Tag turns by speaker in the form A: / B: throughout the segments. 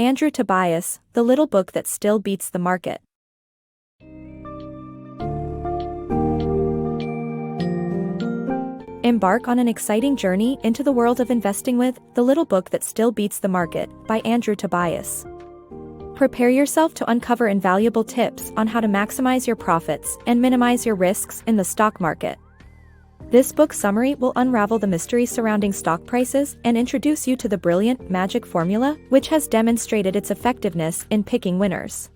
A: Andrew Tobias, the little book that still beats the market. Embark on an exciting journey into the world of investing with The Little Book That Still Beats the Market by Andrew Tobias. Prepare yourself to uncover invaluable tips on how to maximize your profits and minimize your risks in the stock market. This book summary will unravel the mystery surrounding stock prices and introduce you to the brilliant magic formula which has demonstrated its effectiveness in picking winners.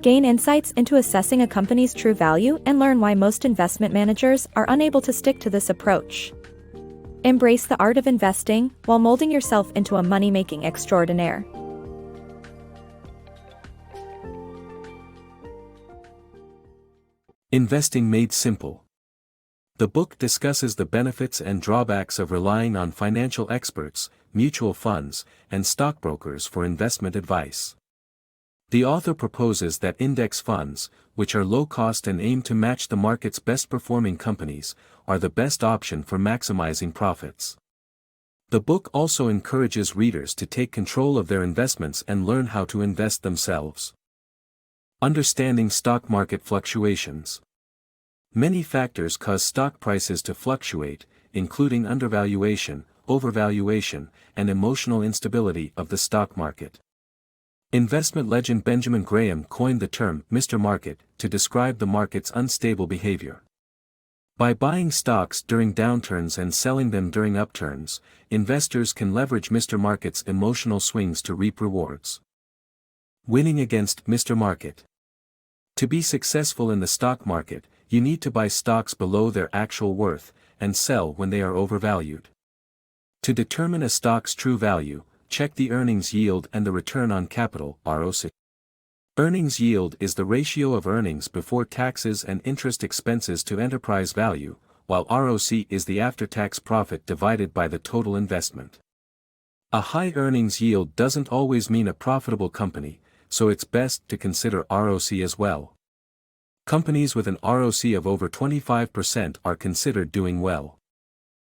A: Gain insights into assessing a company's true value and learn why most investment managers are unable to stick to this approach. Embrace the art of investing while molding yourself into a money-making extraordinaire.
B: Investing Made Simple. The book discusses the benefits and drawbacks of relying on financial experts, mutual funds, and stockbrokers for investment advice. The author proposes that index funds, which are low-cost and aim to match the market's best-performing companies, are the best option for maximizing profits. The book also encourages readers to take control of their investments and learn how to invest themselves. Understanding stock market fluctuations. Many factors cause stock prices to fluctuate, including undervaluation, overvaluation, and emotional instability of the stock market. Investment legend Benjamin Graham coined the term Mr. Market to describe the market's unstable behavior. By buying stocks during downturns and selling them during upturns, investors can leverage Mr. Market's emotional swings to reap rewards. Winning against Mr. Market. To be successful in the stock market, you need to buy stocks below their actual worth and sell when they are overvalued. To determine a stock's true value, check the earnings yield and the return on capital (ROC). Earnings yield is the ratio of earnings before taxes and interest expenses to enterprise value, while ROC is the after-tax profit divided by the total investment. A high earnings yield doesn't always mean a profitable company, so it's best to consider ROC as well. Companies with an ROC of over 25% are considered doing well.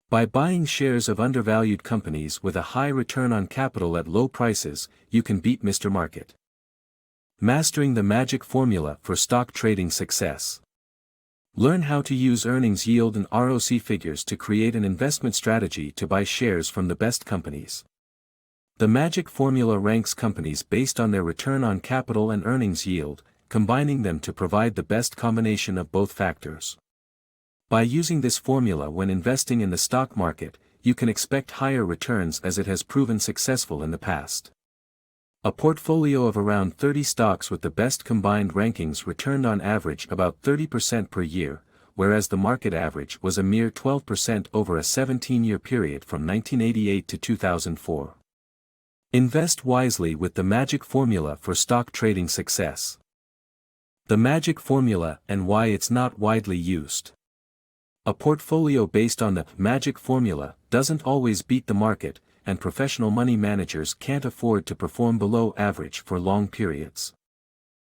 B: By buying shares of undervalued companies with a high return on capital at low prices, you can beat Mr. Market. Mastering the magic formula for stock trading success. Learn how to use earnings yield and ROC figures to create an investment strategy to buy shares from the best companies. The magic formula ranks companies based on their return on capital and earnings yield, combining them to provide the best combination of both factors. By using this formula when investing in the stock market, you can expect higher returns as it has proven successful in the past. A portfolio of around 30 stocks with the best combined rankings returned on average about 30% per year, whereas the market average was a mere 12% over a 17-year period from 1988 to 2004. Invest wisely with the magic formula for stock trading success. The magic formula and why it's not widely used. A portfolio based on the magic formula doesn't always beat the market, and professional money managers can't afford to perform below average for long periods.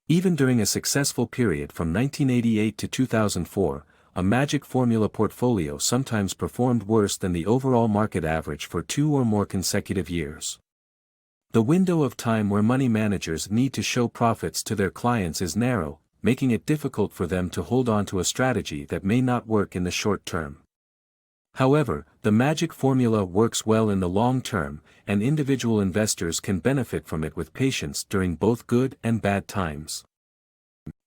B: Even during a successful period from 1988 to 2004, a magic formula portfolio sometimes performed worse than the overall market average for 2 or more consecutive years. The window of time where money managers need to show profits to their clients is narrow, making it difficult for them to hold on to a strategy that may not work in the short term. However, the magic formula works well in the long term, and individual investors can benefit from it with patience during both good and bad times.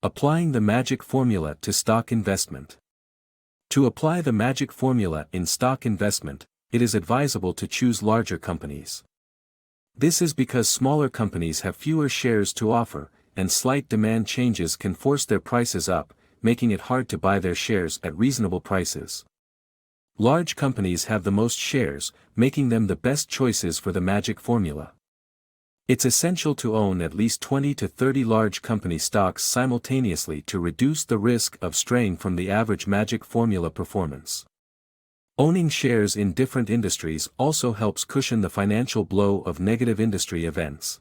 B: Applying the magic formula to stock investment. To apply the magic formula in stock investment, it is advisable to choose larger companies. This is because smaller companies have fewer shares to offer, and slight demand changes can force their prices up, making it hard to buy their shares at reasonable prices. Large companies have the most shares, making them the best choices for the magic formula. It's essential to own at least 20 to 30 large company stocks simultaneously to reduce the risk of straying from the average magic formula performance. Owning shares in different industries also helps cushion the financial blow of negative industry events.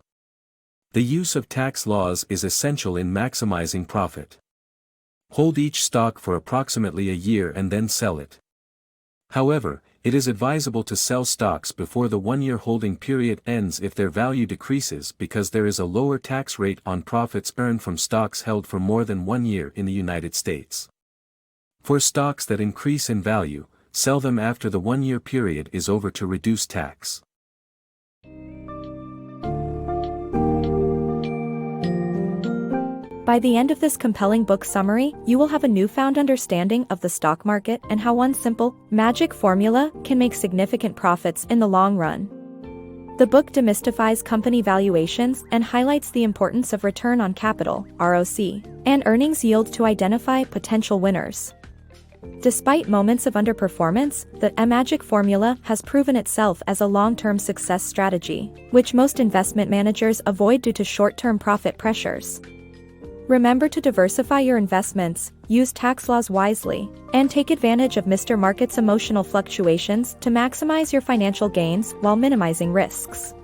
B: The use of tax laws is essential in maximizing profit. Hold each stock for approximately a year and then sell it. However, It is advisable to sell stocks before the one-year holding period ends if their value decreases because there is a lower tax rate on profits earned from stocks held for more than 1 year in the United States. For stocks that increase in value, sell them after the one-year period is over to reduce tax.
A: By the end of this compelling book summary, you will have a newfound understanding of the stock market and how one simple, magic formula can make significant profits in the long run. The book demystifies company valuations and highlights the importance of return on capital, ROC, and earnings yield to identify potential winners. Despite moments of underperformance, the magic formula has proven itself as a long-term success strategy, which most investment managers avoid due to short-term profit pressures. Remember to diversify your investments, use tax laws wisely, and take advantage of Mr. Market's emotional fluctuations to maximize your financial gains while minimizing risks.